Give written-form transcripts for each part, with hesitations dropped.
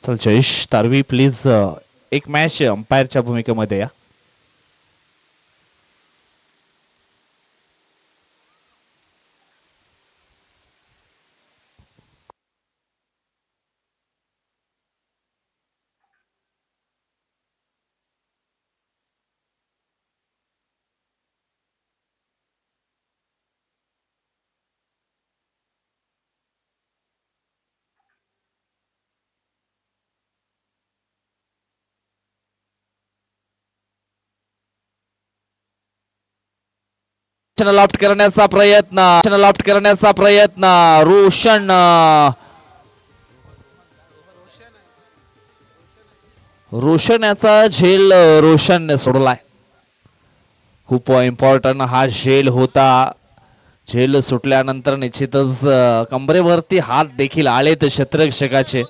चल जयेश तारवी प्लीज एक मॅच अंपायरच्या भूमिकेमध्ये या. लॉफ्ट करण्याचा प्रयत्न रोशन याचा झेल रोशनने सोडलाय. खूप इम्पॉर्टंट हा झेल होता. झेल सुटल्यानंतर निश्चितच कंबरेवरती हात देखील आलेत क्षेत्ररक्षकाचे.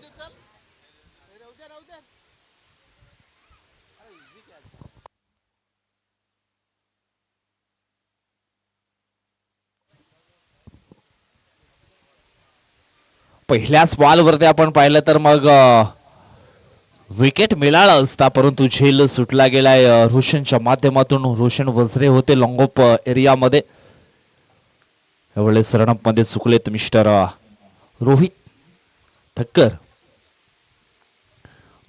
पहिल्याच बॉलवरती आपण पाहिलं तर मग विकेट मिळाला असता, परंतु झेल सुटला गेलाय रोशनच्या माध्यमातून. रोशन वजरे होते लॉंगऑफ एरियामध्ये. यावेळेस रनअप मध्ये चुकलेत मिस्टर रोहित ठक्कर.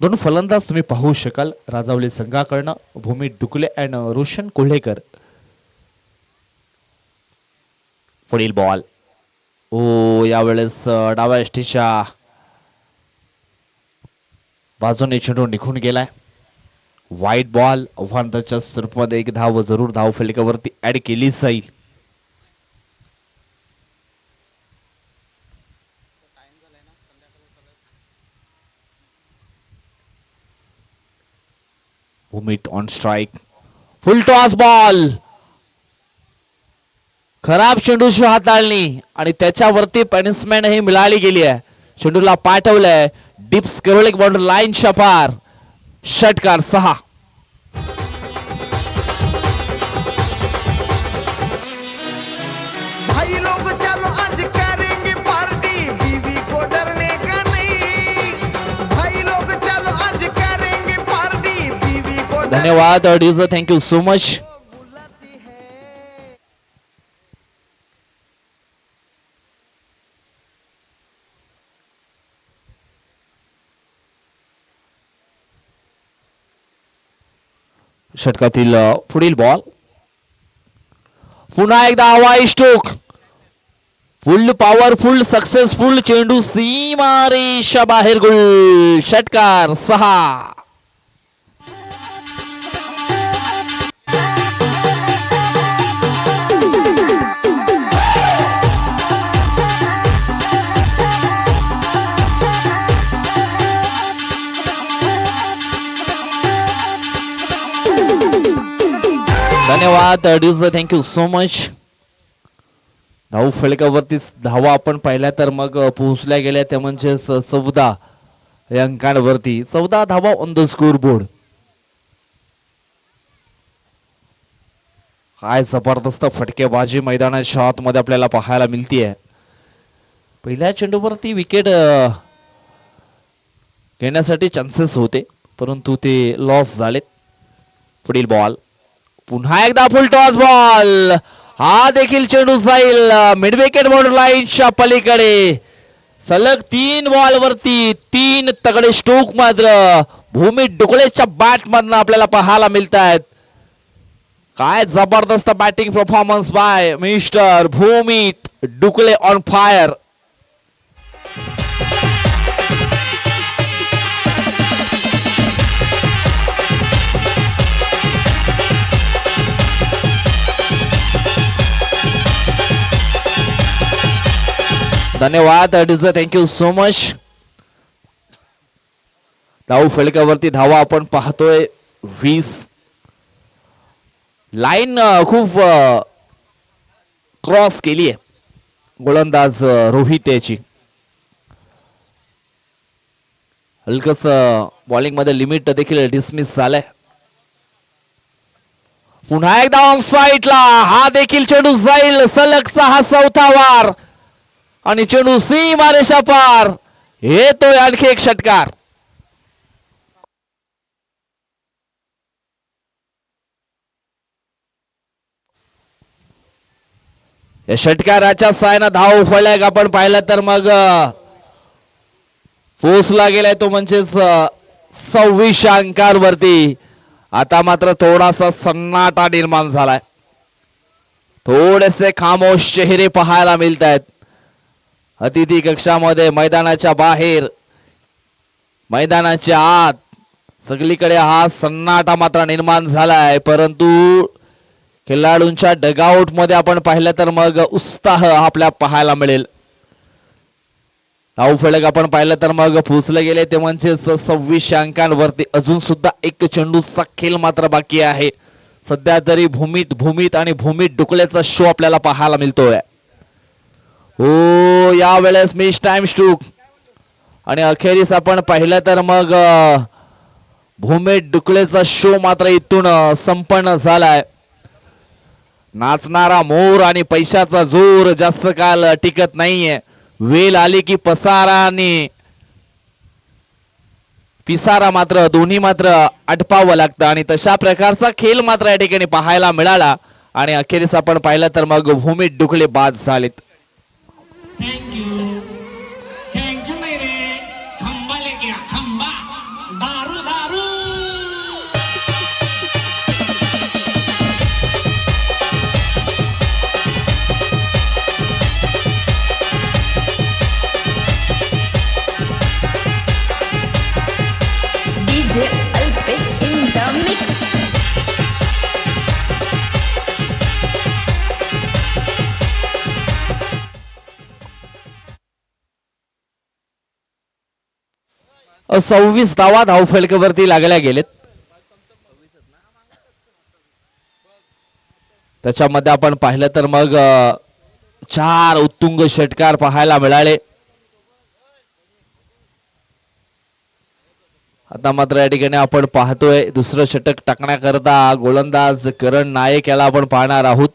दोन फलंदाज तुम्ही पाहू शकाल राजावली संघाकडनं, भूमी डुकले अँड रोशन कोल्हेकर. पुढील बॉल यावेळेस डाव्या एष्टीच्या बाजूने चेंडू निघून गेलाय. वाईट बॉल. आव्हानाच्या स्वरूपामध्ये एक धाव जरूर धाव फलकावरती ऍड केली जाईल. Bhumit on strike. Full toss ball. खराब चेंडूची हाताळणी आणि त्याच्यावरती पनिशमेंट ही मिळाली गेली आहे. चेंडूला पाठवलंय डिप्स करोलिक बाउंड्री लाईनच्या पार. षटकार 6. भाई लोग चलो आज करेंगे पार्टी, बीवी को डरने का नहीं. भाई लोग चलो आज करेंगे पार्टी, बीवी को धन्यवाद डीजर, थँक्यू सो मच. षटकातील पुढील बॉल. पुन्हा एकदा हवाई स्ट्रोक. फुल पॉवरफुल सक्सेसफुल चेंडू सीमारेषा बाहेर गोल. षटकार 6. धन्यवाद डीजर, थँक्यू सो मच. धाव फलकावरती धावा आपण पाहिल्या तर मग पोहोचल्या गेल्या त्या म्हणजे 14 या अंकांवरती. 14 धावा ऑन द स्कोर बोर्ड. काय जबरदस्त फटकेबाजी मैदानाच्या आतमध्ये आपल्याला पाहायला मिळतीये. पहिल्या चेंडूवरती विकेट घेण्यासाठी चान्सेस होते, परंतु ते लॉस झालेत. पुढील बॉल. पुन्हा एकदा फुल टॉस बॉल. हा देखील चेंडू जाईल मिड विकेट बाउंड्री लाईनच्या पलीकडे. सलग 3 बॉल वरती 3 तगडे स्ट्रोक मात्र भूमी डुकलेच्या बॅट मधनं आपल्याला पाहायला मिळत आहेत. काय जबरदस्त batting performance by mister Bhumit डुकले ऑन फायर. धन्यवाद डीजर, थँक्यू सो मच. धाव फलकावरती धावा आपण पाहतोय 20. लाईन खूप क्रॉस केली आहे गोलंदाज रोहित याची. हलकस बॉलिंग मध्ये लिमिट देखील डिसमिस झालंय. पुन्हा एकदा ऑन साईडला. हा देखील चेंडू जाईल. सलगचा हा 4था वार आणि चेंडू सीमारेषा पार. येतोय आणखी एक षटकार. या षटकाराच्या साहाय्याने धाव फलक आपण पाहिलं तर मग पोचला गेलाय तो म्हणजेच 26 अंकांवरती. आता मात्र थोडासा सन्नाटा निर्माण झालाय. थोडेसे खामोश चेहरे पाहायला मिळत आहेत अतिथी कक्षामध्ये, मैदानाच्या बाहेर, मैदानाच्या आत सगळीकडे हा सन्नाटा मात्र निर्माण झालाय. परंतु खेळाडूंच्या डगआउट मध्ये आपण पाहिलं तर मग उत्साह आपल्या पाहायला मिळेल. धाव फलक आपण पाहिलं तर मग पोचले गेले ते म्हणजे 26 अंकांवरती. अजून सुद्धा एक चेंडूचा खेळ मात्र बाकी आहे. सध्या तरी भूमीत आणि भूमीत डुकल्याचा शो आपल्याला पाहायला मिळतोय. हो, यावेळेस मिस टाइम स्ट्रोक आणि अखेरीस आपण पाहिलं तर मग भूमीत डुकलेचा शो मात्र इथून संपन्न झालाय. नाचणारा मोर आणि पैशाचा जोर जास्त काळ टिकत नाहीये. वेल आली की पसारा आणि पिसारा मात्र दोन्ही मात्र आटपावं लागतं आणि तशा प्रकारचा खेळ मात्र या ठिकाणी पाहायला मिळाला आणि अखेरीस आपण पाहिलं तर मग भूमीत डुकले बाद झालेत. थँक्यू नाही रे, खंबाले गया खंबा, दारू दारू. DJ Alpesh in the mix. अ, 26 धावा धावफलकावरती लागल्या गेलेत. त्याच्यामध्ये आपण पाहिलं तर मग 4 उत्तुंग षटकार पाहायला मिळाले. आता मात्र या ठिकाणी आपण पाहतोय दुसरं षटक टाकण्याकरता गोलंदाज करण नायक याला आपण पाहणार आहोत.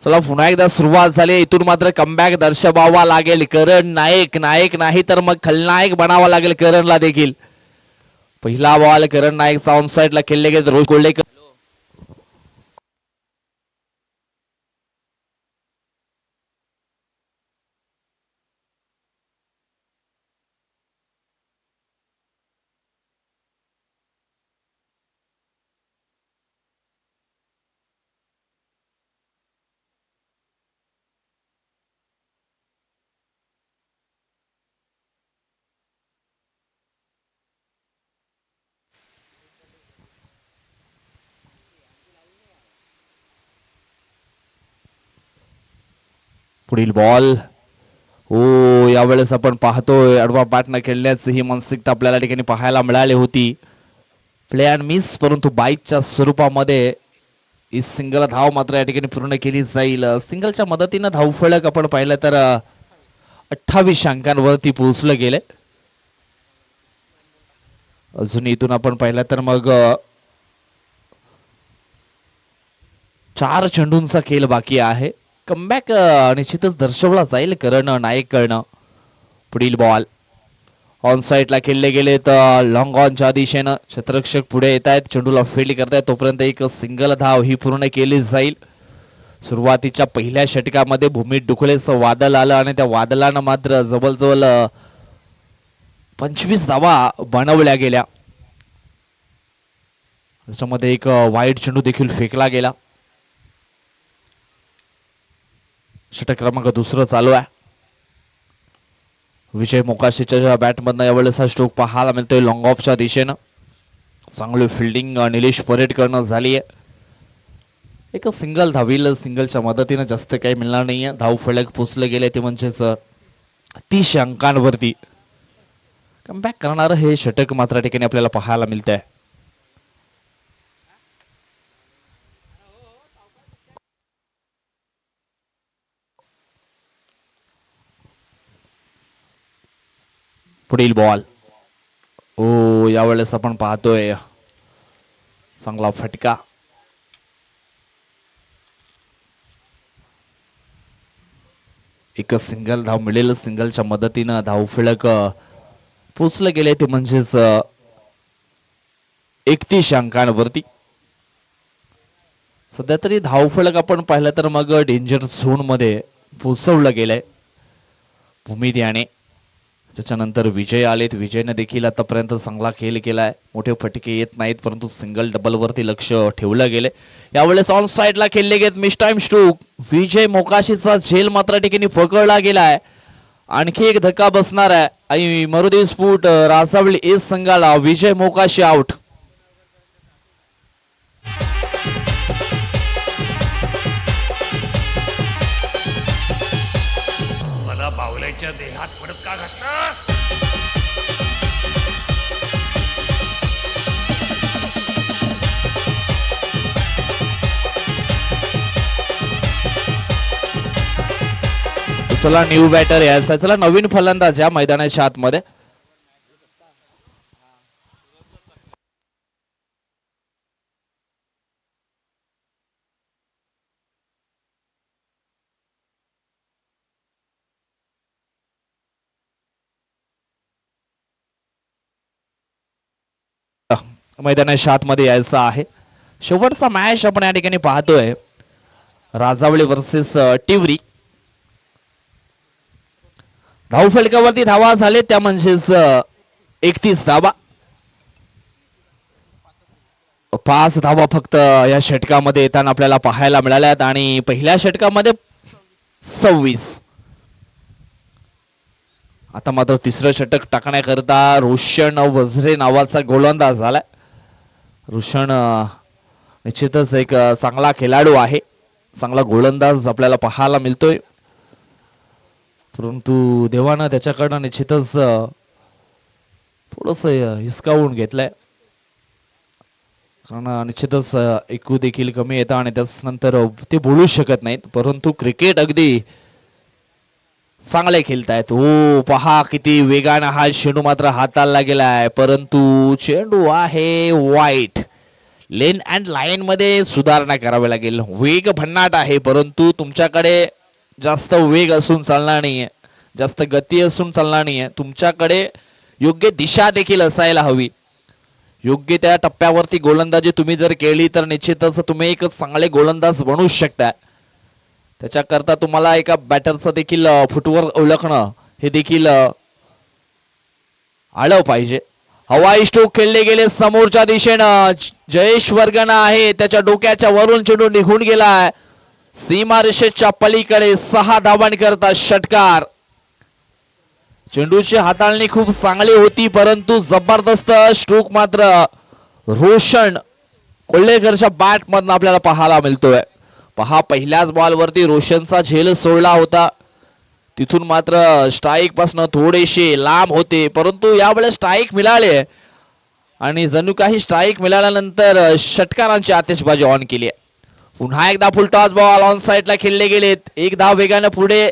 चला पुन्हा एकदा सुरुवात झाली. इथून मात्र कमबॅक दर्शवावा लागेल करण नायक. नायक नाही तर मग खलनायक बनावा लागेल करणला देखील. पहिला बॉल करण नायकचा ऑन साइडला खेळले गेले रोहित कोल्हेकर. पुढील बॉल. हो, यावेळेस आपण पाहतोय अडवा बॅटनं खेळण्याची ही मानसिकता आपल्याला ठिकाणी पाहायला मिळाली होती. प्ले अँड मिस, परंतु बाईकच्या स्वरूपामध्ये ही सिंगल धाव मात्र या ठिकाणी पूर्ण केली जाईल. सिंगलच्या मदतीनं धावफलक आपण पाहिलं तर 28 अंकांवरती पोहोचलं गेले. अजून इथून आपण पाहिलं तर मग 4 चेंडूंचा खेळ बाकी आहे. कमबॅक निश्चितच दर्शवला जाईल करण नायक करणं. पुढील बॉल ऑन साइडला खेळले गेले तर लॉंग ऑनच्या दिशेनं क्षेत्ररक्षक पुढे येत आहेत, चेंडूला फील्ड करतायत. तोपर्यंत एक सिंगल धाव ही पूर्ण केली जाईल. सुरुवातीच्या पहिल्या षटकामध्ये भूमीत डुकलेचं वादळ आलं आणि त्या वादळानं मात्र जवळजवळ 25 धावा बनवल्या गेल्या. त्याच्यामध्ये एक वाईड चेंडू देखील फेकला गेला. षटक क्रमांक दुसरं चालू आहे. विजय मोकाशीच्या बॅटमधनं यावेळेस हा स्ट्रोक पाहायला मिळतोय लॉंग ऑफच्या दिशेनं. चांगली फिल्डिंग निलेश परेडकरनं झाली आहे. एक सिंगल धावील, सिंगलच्या मदतीनं जास्त काही मिळणार नाहीये. धाव फलक पोचले गेले ते म्हणजेच 30 अंकांवरती. कमबॅक करणारं हे षटक मात्र ठिकाणी आपल्याला पाहायला मिळत आहे. पुढील बॉल. ओ यावेळेस आपण पाहतोय चांगला फटका. एक सिंगल धाव मिळेल. सिंगलच्या मदतीनं धावफलक पोचलं गेले ते म्हणजेच 31 अंकांवरती. सध्या तरी धावफलक आपण पाहिलं तर मग डेंजर झोन मध्ये पोचवलं गेलंय भूमित याने. त्याच्यानंतर विजय आलेत. विजयने देखील आतापर्यंत चांगला खेळ केलाय. मोठे फटके येत नाहीत परंतु सिंगल डबल वरती लक्ष ठेवलं गेले. यावेळेस ऑन साइडला खेळले गेले मिस टाइम स्ट्रोक. विजय मोकाशीचा झेल मात्र ठिकाणी पकडला गेलाय. आणखी एक धक्का बसणार आहे आणि मरुदे स्फोट रासावली एस संघाला. विजय मोकाशी आउट. मला बावल्याच्या देहात परत का घातलं? चला न्यू बॅटर यायचा. चला नवीन फलंदाज या मैदानाच्या आतमध्ये. मैदानाच्या आतमध्ये यायचं आहे. शेवटचा मॅच आपण या ठिकाणी पाहतोय राजावळी वर्सेस टिवरी. धावफलकावरती धावा झाले त्या म्हणजेच 31 धावा. 5 धावा फक्त या षटकामध्ये येताना आपल्याला पाहायला मिळाल्यात आणि पहिल्या षटकामध्ये 26. आता मात्र तिसरं षटक टाकण्याकरता रोशन वझरे नावाचा गोलंदाज झालाय. रोशन निश्चितच एक चांगला खेळाडू आहे. चांगला गोलंदाज आपल्याला पाहायला मिळतोय परंतु देवानं त्याच्याकडनं निश्चितच थोडस हिसकावून घेतलंय. कारण निश्चितच ऐकू देखील कमी येतं आणि त्यानंतर ते बोलू शकत नाहीत. परंतु क्रिकेट अगदी चांगले खेळतायत. हो पहा किती वेगानं हा चेंडू मात्र हाताला गेलाय परंतु चेंडू आहे वाईट. लेन अँड लाईन मध्ये सुधारणा करावी लागेल. वेग भन्नाट आहे परंतु तुमच्याकडे जास्त वेग असून चालणार नाहीये. जास्त गती असून चालणार नाहीये. तुमच्याकडे योग्य दिशा देखील असायला हवी. योग्य त्या टप्प्यावरती गोलंदाजी तुम्ही जर केली तर निश्चितच तुम्ही एक चांगले गोलंदाज बनवू शकता. त्याच्याकरता तुम्हाला एका बॅटरचं देखील फुटवर्क ओळखणं हे देखील आलं पाहिजे. हवाई स्ट्रोक खेळले गेले समोरच्या दिशेनं. जयेश वर्गना आहे त्याच्या डोक्याच्या वरून चेंडू निघून गेलाय. सीमारेषेच्या पलीकडे 6 धावांकरता षटकार. चेंडूची हाताळणी खूप चांगली होती परंतु जबरदस्त स्ट्रोक मात्र रोशन कोल्हेकरच्या बॅट मधून आपल्याला पाहायला मिळतोय. पहा पहिल्याच बॉलवरती रोशनचा झेल सोडला होता. तिथून मात्र स्ट्राईक पासून थोडेसे लांब होते परंतु यावेळेस स्ट्राईक मिळाले आणि जणू काही स्ट्राईक मिळाल्यानंतर षटकारांची आतिषबाजी ऑन केली. पुन्हा एकदा फुल टॉस बॉल ऑन साइडला खेळले गेलेत. 1 धाव वेगाने पुढे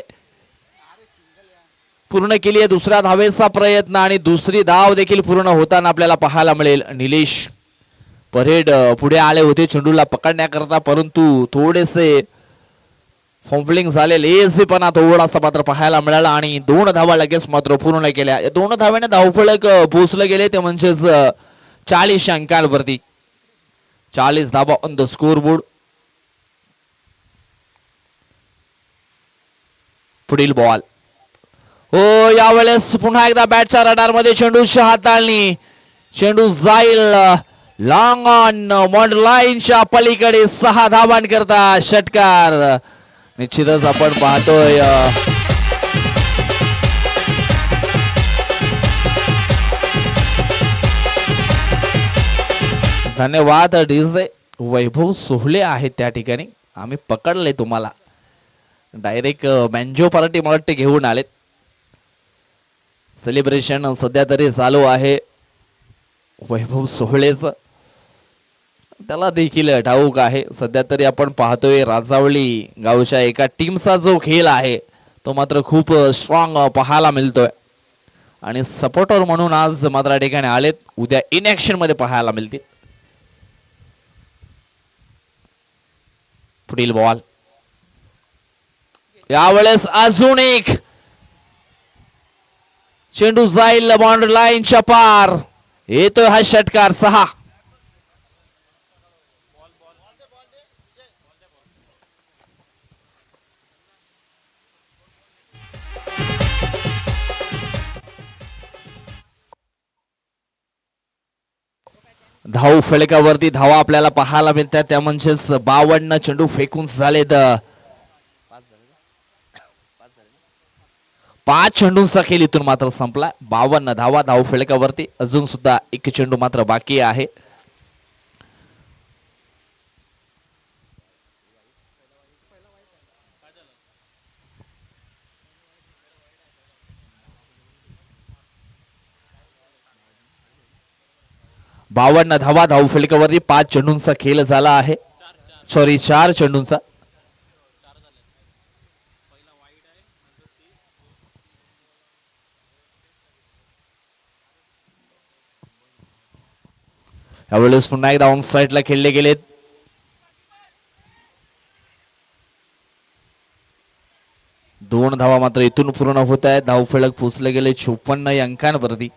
पूर्ण केली आहे. दुसऱ्या धावेचा प्रयत्न आणि दुसरी धाव देखील पूर्ण होताना आपल्याला पाहायला मिळेल. निलेश परेड पुढे आले होते चेंडूला पकडण्याकरता परंतु थोडेसे फॉम्बलिंग झाले. लेझीपणा थोडासा मात्र पाहायला मिळाला आणि 2 धावा लगेच मात्र पूर्ण केल्या. या 2 धाव्याने धावफलक पोहोचले गेले ते म्हणजेच 40 अंकांवरती. 40 धावा ऑन द स्कोर बोर्ड. पुढील बॉल. हो यावेळेस पुन्हा एकदा बॅटच्या रडार मध्ये चेंडूच्या हाताळणी. चेंडू जाईल लॉंग ऑन मॉड लाईनच्या पलीकडे. 6 धावांकरता षटकार. निश्चितच आपण पाहतोय धन्यवाद डीजे. वैभव सोहले आहेत त्या ठिकाणी. आम्ही पकडले तुम्हाला. डायरेक्ट बँजो पार्टी मला वाटते घेऊन आलेत. सेलिब्रेशन सध्या तरी चालू आहे वैभव सोहळेच. त्याला देखील ठाऊक आहे. सध्या तरी आपण पाहतोय राजावळी गावच्या एका टीमचा जो खेळ आहे तो मात्र खूप स्ट्रॉंग पाहायला मिळतोय. आणि सपोर्टर म्हणून आज मात्र या ठिकाणी आलेत. उद्या इन ऍक्शन मध्ये पाहायला मिळतील. पुढील बॉल यावेळेस अजून एक चेंडू जाईल बाउंड्री लाईनच्या पार. येतोय हा षटकार 6. धाव फलकावरती धावा आपल्याला पाहायला मिळतात. त्या म्हणजेच 52 चेंडू फेकून झालेत. 5 चेंडूंचा खेळ इथून मात्र संपला. 52 धावा धाव फलकावरती. अजून सुद्धा एक चेंडू मात्र बाकी आहे. बावन्न धावा धाव फलकावरती. 5 चेंडूंचा खेळ झाला आहे. सॉरी 4 चेंडूंचा. यावेळेस पुन्हा एकदा ऑन साईडला खेळले गेलेत. दोन धावा मात्र इथून पूर्ण होत आहेत. धाव फलक पोचले गेले 54 अंकांवरती.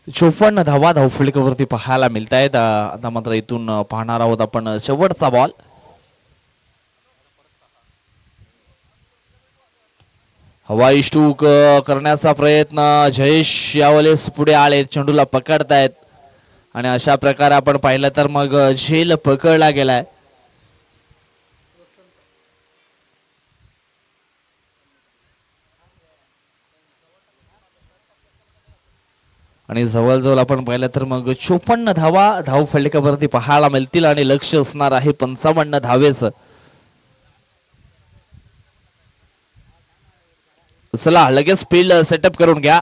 चोपन्न धावा धाव फलकावरती पाहायला मिळत आहेत. आता मात्र इथून पाहणार आहोत आपण शेवटचा बॉल. हवाई स्टूक करण्याचा प्रयत्न. जयेश यावेळेस पुढे आले. चेंडूला पकडतायत आणि अशा प्रकारे आपण पाहिलं तर मग झेल पकडला गेलाय. आणि जवळजवळ आपण पाहिलं तर मग 54 धावा धाव फलकावरती पाहायला मिळतील आणि लक्ष असणार आहे 55 धावेचं. चला लगेच फील्ड सेटअप करून घ्या.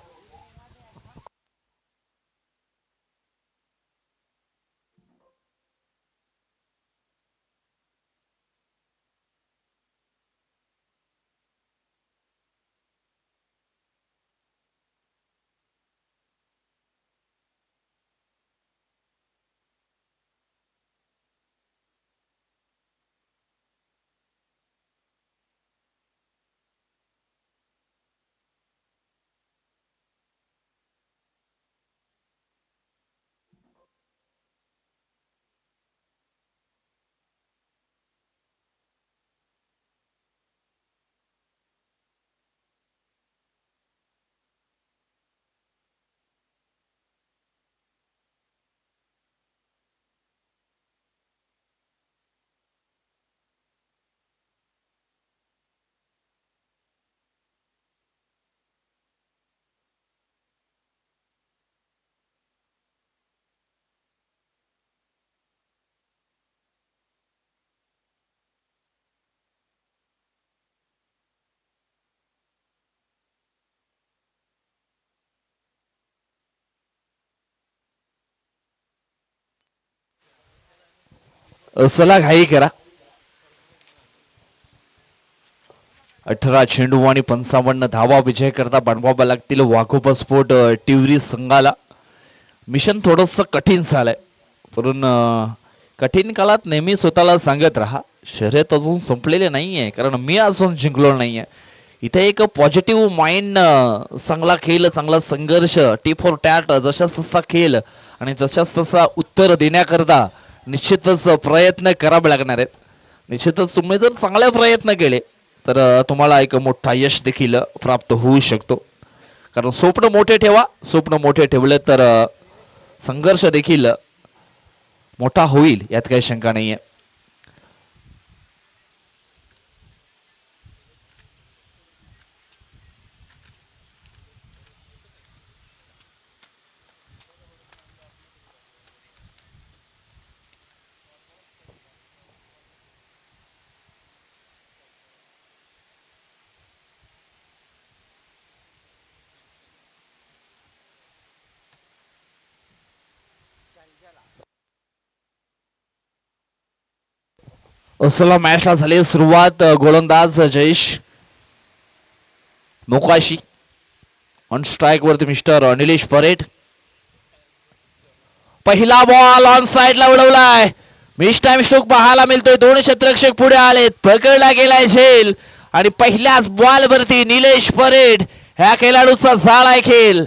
चला घाई करा. 18 चेंडू आणि 55 धावा विजय करता बनवावा लागतील वाघोबा स्पोर्ट टिवरी संघाला. मिशन थोडंसं कठीण झालंय, पण कठीण काळात नेहमी स्वतःला सांगत राहा शर्यत अजून संपलेले नाहीये, कारण मी अजून जिंकलो नाहीये. इथे एक पॉझिटिव्ह माइंड, चांगला खेळ, चांगला संघर्ष, टी फॉर टॅट, जशाच तसा खेळ आणि जशाच तसा उत्तर देण्याकरता निश्चितच प्रयत्न करावे लागणार आहेत. निश्चितच तुम्ही जर चांगले प्रयत्न केले तर तुम्हाला एक मोठा यश देखील प्राप्त होऊ शकतो. कारण स्वप्न मोठे ठेवा, स्वप्न मोठे ठेवले तर संघर्ष देखील मोठा होईल, यात काही शंका नाहीये. असला मॅचला झाली सुरुवात. गोलंदाज जयेश मोकाशी, ऑन स्ट्राईक वरती मिस्टर निलेश परेड. पहिला बॉल ऑन साइडला उडवलाय. मिस टाइम स्ट्रोक पाहायला मिळतोय. दोन क्षेत्ररक्षक पुढे आलेत. पकडला गेलाय झेल आणि पहिल्याच बॉल वरती निलेश परेड ह्या खेळाडूचा झालाय खेळ,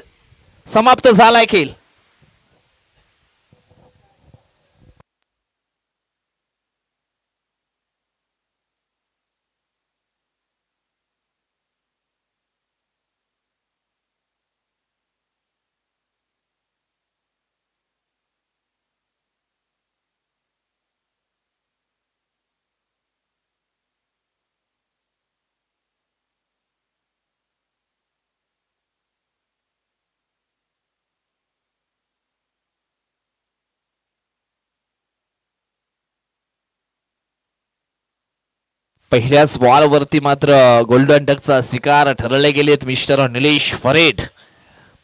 समाप्त झालाय खेळ. पहिल्याच बॉल वरती मात्र गोल्डन डकचा शिकार ठरले गेलेत मिस्टर निलेश परेड.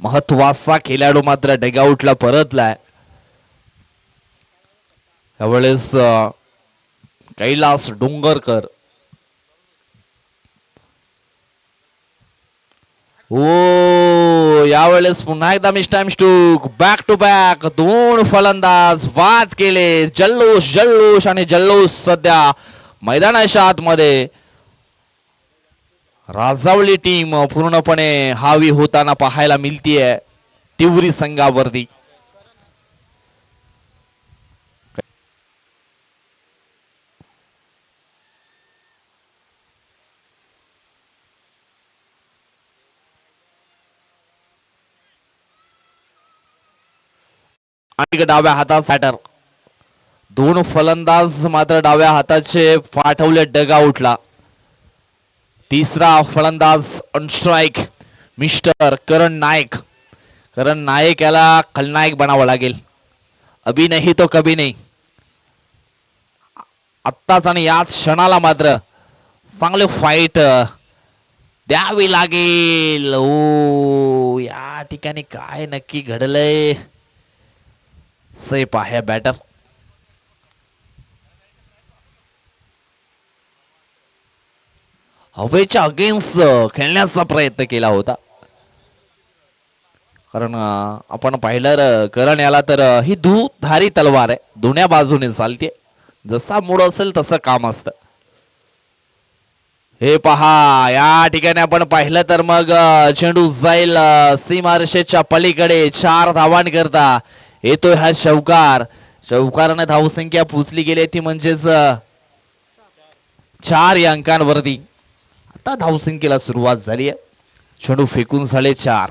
महत्वाचा खेळाडू मात्र डगआउटला परतलाय. यावेळेस कैलास डोंगरकर यावेळेस पुन्हा एकदा miss time stroke. Back to back दोन फलंदाज वाद केले. जल्लोष जल्लोष आणि जल्लोष सध्या मैदानाच्या आतमध्ये. राजावली टीम पूर्णपणे हावी होताना पाहायला मिळतीये तिवरी संघावरती. आणि डाव्या हातात बॅटर. दोन फलंदाज मात्र डाव्या हाताचे पाठवले डगआउटला. तिसरा फलंदाज ऑन स्ट्राईक मिस्टर करण नायक. करण नायक याला खलनायक बनावं लागेल. अभी नाही तो कभी नाही. आत्ताच आणि याच क्षणाला मात्र चांगले फाईट द्यावी लागेल. ओ या ठिकाणी काय नक्की घडलंय. सेफ आहे बॅटर. हवेच्या अगेन्स्ट खेळण्याचा प्रयत्न केला होता. कारण आपण पाहिलं करण याला तर ही दुधारी तलवार आहे. दोन्ही बाजूने चालते. जसा मूड असेल तसं काम असतं. हे पहा या ठिकाणी आपण पाहिलं तर मग चेंडू जाईल सीमारेषेच्या पलीकडे. 4 धावांकरता येतोय हा चौकार. चौकाराने धावसंख्या पोचली गेली ती म्हणजेच 4 या अंकांवरती. आता धावसंख्येला सुरुवात झाली आहे. चेंडू फेकून झाले 4.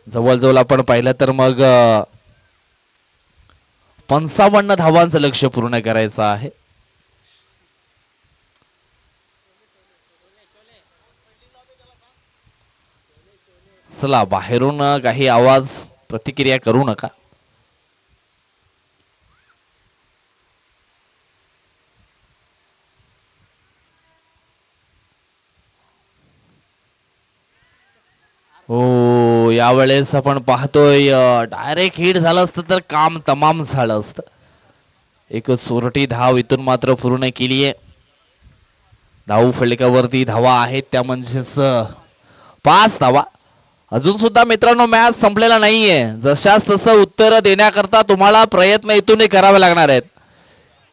जवळजवळ आपण पाहिलं तर मग 55 धावांचं लक्ष पूर्ण करायचं आहे. चला बाहेरून काही आवाज प्रतिक्रिया करू नका. हो यावेळेस आपण पाहतोय डायरेक्ट हिट झालं असतं तर काम तमाम झालं असतं. एक सोरटी धाव इथून मात्र पूर्ण केली आहे. धाव फलकावरती धावा आहेत त्या म्हणजेच 5 धावा. अजून सुद्धा मित्रांनो मॅच संपलेला नाहीये. जशाच तसं उत्तर देण्याकरता तुम्हाला प्रयत्न इथूनही करावे लागणार आहेत.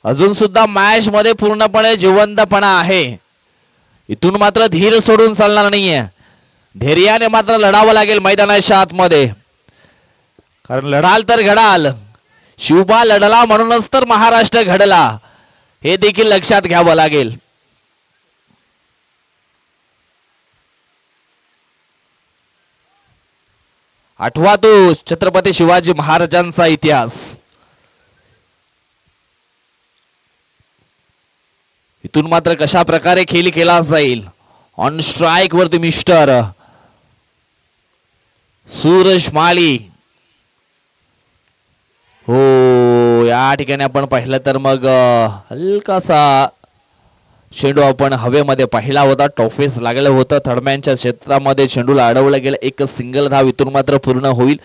अजून सुद्धा मॅच मध्ये पूर्णपणे जिवंतपणा आहे. इथून मात्र धीर सोडून चालणार नाहीये. धैर्याने मात्र लढावं लागेल मैदानाच्या आतमध्ये. कारण लढाल तर घडाल. शिवबा लढला म्हणूनच तर महाराष्ट्र घडला हे देखील लक्षात घ्यावं लागेल. आठवा तो छत्रपती शिवाजी महाराजांचा इतिहास. इथून मात्र कशा प्रकारे खेळ केला जाईल. ऑन स्ट्राईक वरती मिस्टर सूरज माळी. हो या ठिकाणी आपण पाहिलं तर मग हलकासा चेंडू आपण हवेमध्ये पाहिला होता. टॉफेस लागलं होतं. थर्डमॅनच्या क्षेत्रामध्ये चेंडूला अडवलं गेलं. एक सिंगल धाव इथून मात्र पूर्ण होईल.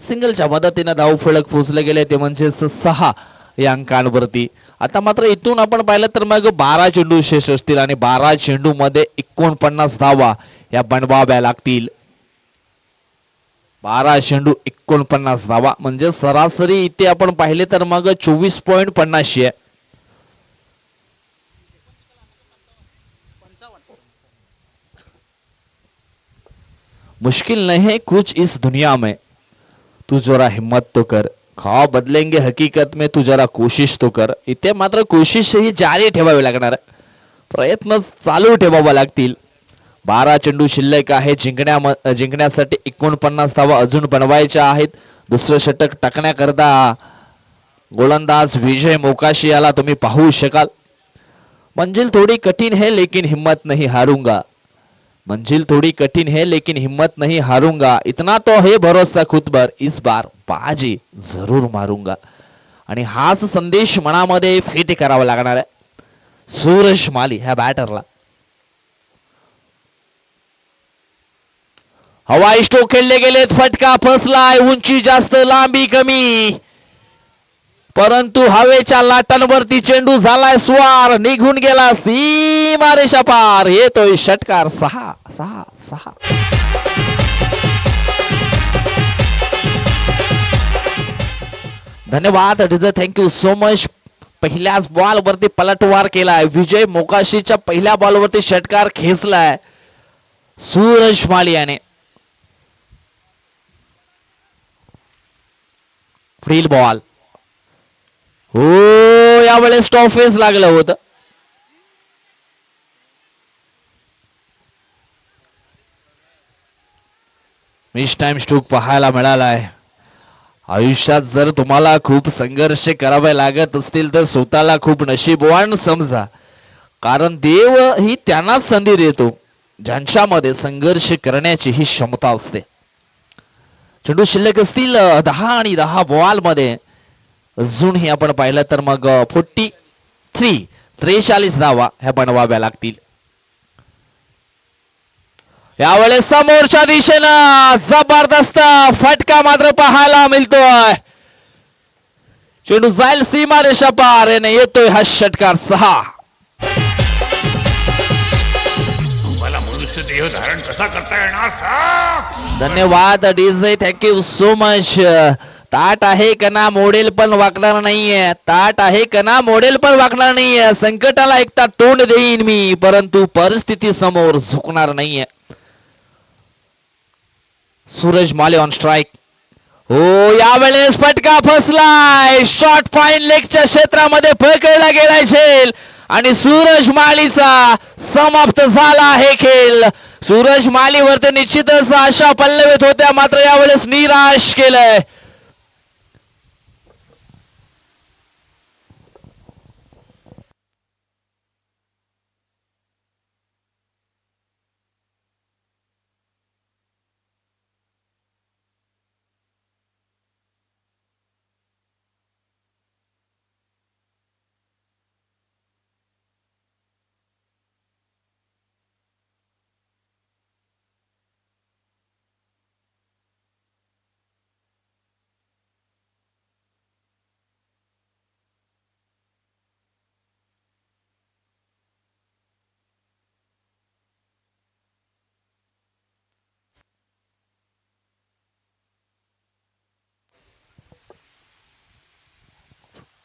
सिंगलच्या मदतीने धाव फलक पोहोचले गेले ते म्हणजेच 6 या अंकांवरती. आता मात्र इथून आपण पाहिलं तर मग 12 चेंडू शेष असतील आणि 12 चेंडू मध्ये 49 धावा या बनवाव्या लागतील. 12 चेंडू 49 धावा म्हणजे सरासरी इथे आपण पाहिले तर मग 24.50 आहे. मुश्किल नहीं है कुछ इस दुनिया में, तू जरा हिम्मत तो कर, ख्वाब बदलेंगे हकीकत में, तू जरा कोशिश तो कर. इथे मात्र कोशिश ही जारी ठेवावी लागणार, प्रयत्न चालू ठेवावा लागतील. 12 चेंडू शिल्लक आहे. जिंकण्यासाठी 49 धावा अजून बनवायच्या आहेत. दुसरं षटक टाकण्याकरता गोलंदाज विजय मोकाशी याला तुम्ही पाहू शकाल. मंजिल थोड़ी कठिन है लेकिन हिम्मत नहीं हारूंगा, मंजिल थोड़ी कठिन है लेकिन हिम्मत नहीं हारूंगा, इतना तो है भरोसा खुद पर, इस बार बाजी जरूर मारूंगा. आणि हाच संदेश मनामध्ये फिट करावा लागणार आहे सूरज माली ह्या बॅटरला. हवाई स्ट्रोक खेळले गेलेत. फटका फसलाय. उंची जास्त लांबी कमी, परंतु हवेच्या लाटांवरती चेंडू झालाय स्वार. निघून गेला सीमारेषा पार. येतोय षटकार. 6-6-6. धन्यवाद डीजे, थँक्यू सो मच. पहिल्याच बॉल वरती पलटवार केलाय. विजय मोकाशीच्या पहिल्या बॉल वरती षटकार खेचलाय सूरज माली याने. Frill ball. हो, यावेळेस स्टॉपेज लागलं होतं. मिस टाइम स्ट्रोक पाहायला मिळालाय. आयुष्यात जर तुम्हाला खूप संघर्ष करावे लागत असतील तर स्वतःला खूप नशीबवान समजा, कारण देव ही त्यांनाच संधी देतो ज्यांच्यामध्ये संघर्ष करण्याची ही क्षमता असते. चेंडू शिल्लक असतील 10 आणि 10 बॉल मध्ये अजूनही आपण पाहिलं तर मग 43 धावा ह्या बनवाव्या लागतील. यावेळेस समोरच्या दिशेनं जबरदस्त फटका मात्र पाहायला मिळतोय. चेंडू जाईल सीमारेषा पार. याने येतोय हा षटकार. 6. तुम्हाला मनुष्य देह धारण कसा करता येणार सांग. धन्यवाद डीजे, थँक्यू सो मच. ताट आहे कना मोडेल पण वाकणार नाहीये. ताट आहे कना मोडेल पण वाकणार नाहीये. संकटाला एकटा तोंड देईन मी, परंतु परिस्थिती समोर झुकणार नाहीये. सूरज माले ऑन स्ट्राइक. हो, यावेळेस फटका फसलाय. शॉर्ट फाईन लेगच्या क्षेत्रामध्ये पकडला गेलाय झेल आणि सूरज मालीचा समाप्त झाला आहे खेळ. सूरज मालीवरती निश्चितच आशा पल्लवित होत्या, मात्र यावेळेस निराश केलंय.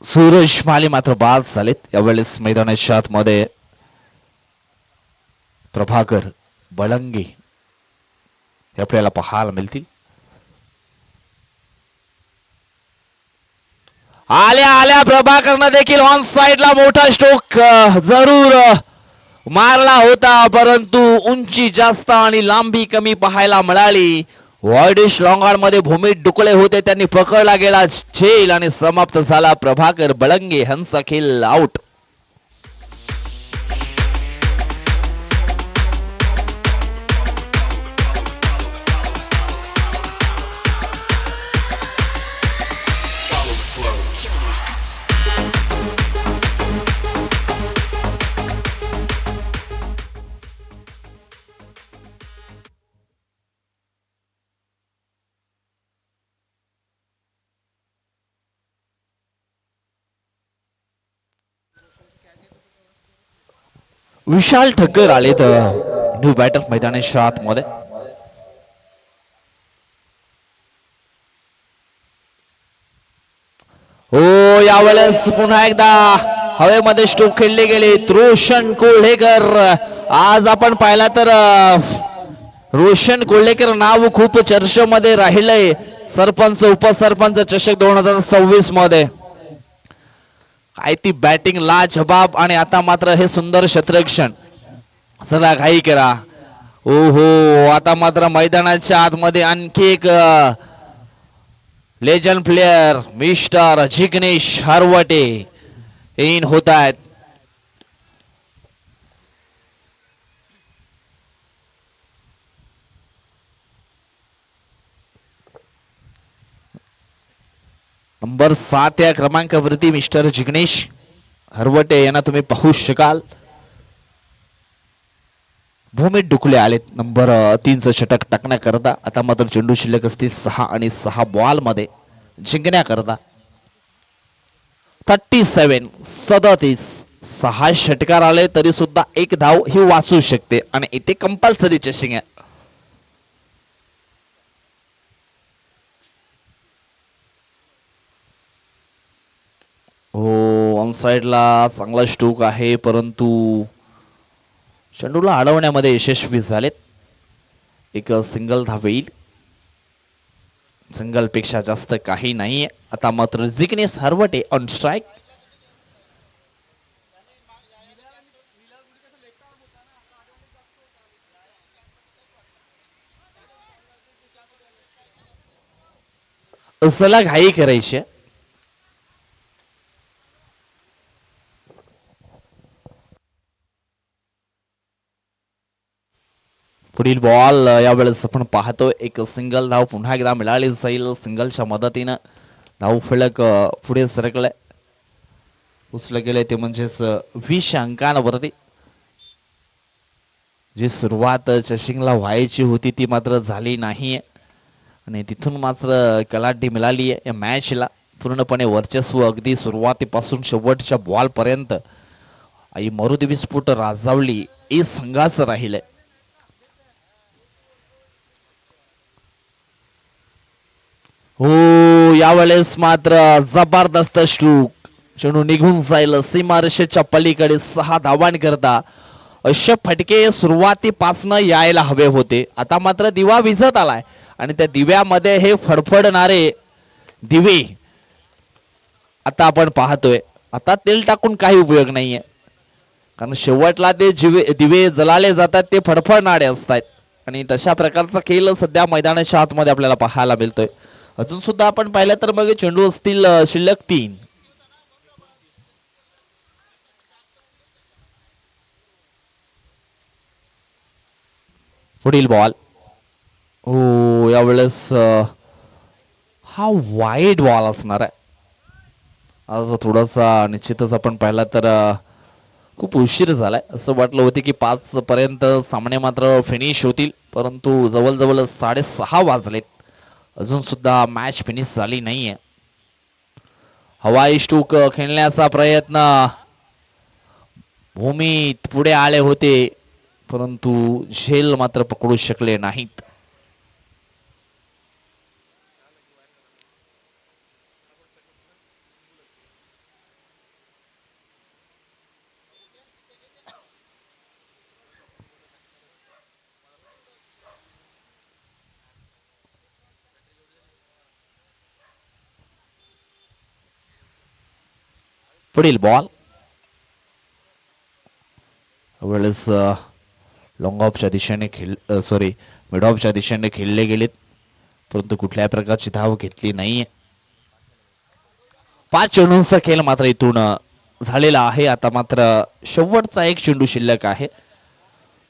सूरज माली मात्र बाद झालेत. यावेळेस मैदानाच्या आतमध्ये प्रभाकर बळंगे हे आपल्याला पाहायला मिळतील. आल्या आल्या प्रभाकरनं देखील ऑन साइडला मोठा स्ट्रोक जरूर मारला होता, परंतु उंची जास्त आणि लांबी कमी पाहायला मिळाली. वायडिश लॉंगार्ड मध्ये भूमीत डुकळे होते, त्यांनी पकडला गेला झेल आणि समाप्त झाला प्रभाकर बळंगे हंसा खेळ आउट. विशाल ठक्कर आलेत न्यू बॅटर मैदानाच्या आतमध्ये. हो यावेळेस पुन्हा एकदा हवेमध्ये स्ट्रोक खेळले गेले. रोशन कोल्हेकर, आज आपण पाहिला तर रोशन कोल्हेकर नाव खूप चर्चेमध्ये राहिलंय सरपंच उपसरपंच चषक 2026 मध्ये. काय ती बॅटिंग लाजबाब आणि आता मात्र हे सुंदर क्षेत्ररक्षण. चला घाई करा. ओहो आता मात्र मैदानाच्या आतमध्ये आणखी एक लेजंड प्लेयर मिस्टर जिग्नेश हरवटे इन होत आहेत. नंबर 7 या क्रमांकावरती मिस्टर जिग्नेश हरवटे यांना तुम्ही पाहू शकाल. भूमीत डुकले आलेत नंबर 3चं षटक टाकण्याकरता. आता मात्र चेंडू शिल्लक असते 6 आणि 6 बॉल मध्ये जिंकण्याकरता. 37 6 षटकार आले तरी सुद्धा एक धाव ही वाचू शकते आणि इथे कंपल्सरी चेसिंग आहे. हो ऑन साइडला चांगला स्ट्रोक आहे परंतु चेंडूला अडवण्यामध्ये यशस्वी झालेत. एक सिंगल धाव येईल. सिंगल पेक्षा जास्त काही नाहीये. आता मात्र जिग्नेश हरवटे ऑन स्ट्राइक. असला घाई करायची. पुढील बॉल यावेळेस आपण पाहतो एक सिंगल धाव पुन्हा एकदा मिळाली जाईल. सिंगलच्या मदतीनं धाव फलक पुढे सरकलाय. उचलं गेलंय ते म्हणजेच 20 अंकांवरती. जी सुरुवात चेसिंगला व्हायची होती ती मात्र झाली नाहीये आणि तिथून मात्र कलाटी मिळाली आहे या मॅचला. पूर्णपणे वर्चस्व अगदी सुरुवातीपासून शेवटच्या बॉल पर्यंत आई मरुदेवी स्फोट राजावली हे संघाचं राहिलंय. हो यावेळेस मात्र जबरदस्त स्ट्रोक. चेंडू निघून जाईल सीमारेषेच्या पलीकडे 6 धावांकरता. असे फटके सुरुवातीपासून यायला हवे होते. आता मात्र दिवा विझत आलाय आणि त्या दिव्यामध्ये हे फडफडणारे दिवे आता आपण पाहतोय. आता तेल टाकून काही उपयोग नाहीये कारण शेवटला ते दिवे जलाले जातात ते फडफडणारे असतात आणि तशा प्रकारचा खेळ सध्या मैदानाच्या आतमध्ये आपल्याला पाहायला मिळतोय. अजून सुद्धा आपण पाहिलं तर मग चेंडू असतील शिल्लक 3. पुढील बॉल. हो यावेळेस हा वाईड बॉल असणार आहे. आज थोडासा निश्चितच आपण पाहिला तर खूप उशीर झालाय. असं वाटलं होतं की 5 पर्यंत सामने मात्र फिनिश होतील परंतु जवळजवळ 6:30 वाजलेत. अजून सुद्धा मॅच फिनिश झाली नाहीये. हवाई स्ट्रोक खेळण्याचा प्रयत्न भूमीत पुढे आले होते परंतु झेल मात्र पकडू शकले नाहीत. पुढील बॉल वेळेस लॉंग ऑफच्या दिशेने मिड ऑफच्या दिशेने खेळले गेलेत परंतु कुठल्याही प्रकारची धाव घेतली नाहीये. 5 चेंडूंचा खेळ मात्र इथून झालेला आहे. आता मात्र शेवटचा एक चेंडू शिल्लक आहे.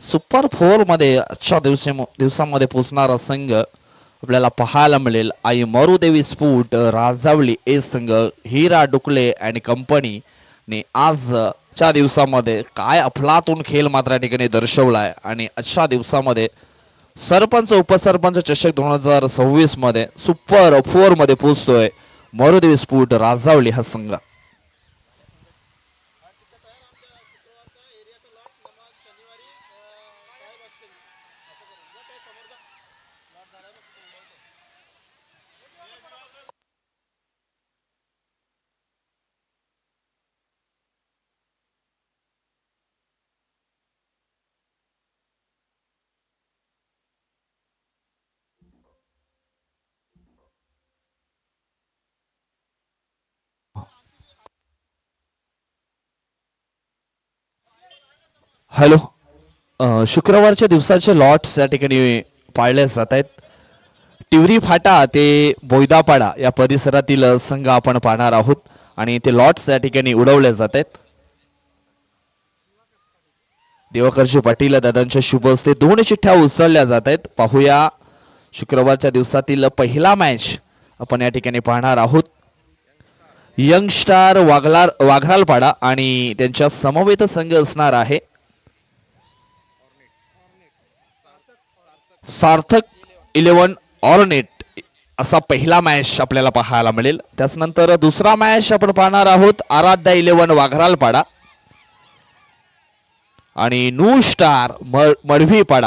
सुपर 4 मध्ये आजच्या दिवसामध्ये पोहोचणारा संघ आपल्याला पाहायला मिळेल आई मरुदेवी स्फोट राजावली ए संघ. हिरा डुकले आणि कंपनी ने आजच्या दिवसामध्ये काय अफलातून खेळ मात्र या ठिकाणी दर्शवलाय आणि आजच्या दिवसामध्ये सरपंच उपसरपंच चषक 2026 मध्ये सुपर 4 मध्ये पोहोचतोय मरुदेवी स्फोट राजावली हा संघ. हॅलो. शुक्रवारच्या दिवसाचे लॉट्स या ठिकाणी पाळले जात आहेत. टिवरी फाटा ते बोयदापाडा या परिसरातील संघ आपण पाहणार आहोत आणि ते लॉट्स या ठिकाणी उडवले जात आहेत. दिवाकरजी पाटील दादांच्या शुभ हस्ते 2 चिठ्ठ्या उचलल्या जात आहेत. पाहूया शुक्रवारच्या दिवसातील पहिला मॅच आपण या ठिकाणी पाहणार आहोत. यंग स्टार वाघरालपाडा आणि त्यांच्या समवेत संघ असणार आहे सार्थक 11 ऑर्नेट. असा पहिला मॅच आपल्याला पाहायला मिळेल. त्यानंतर दुसरा मॅच आपण पाहणार आहोत आराध्या 11 वाघरालपाडा आणि न्यू स्टार मडवीपाडा.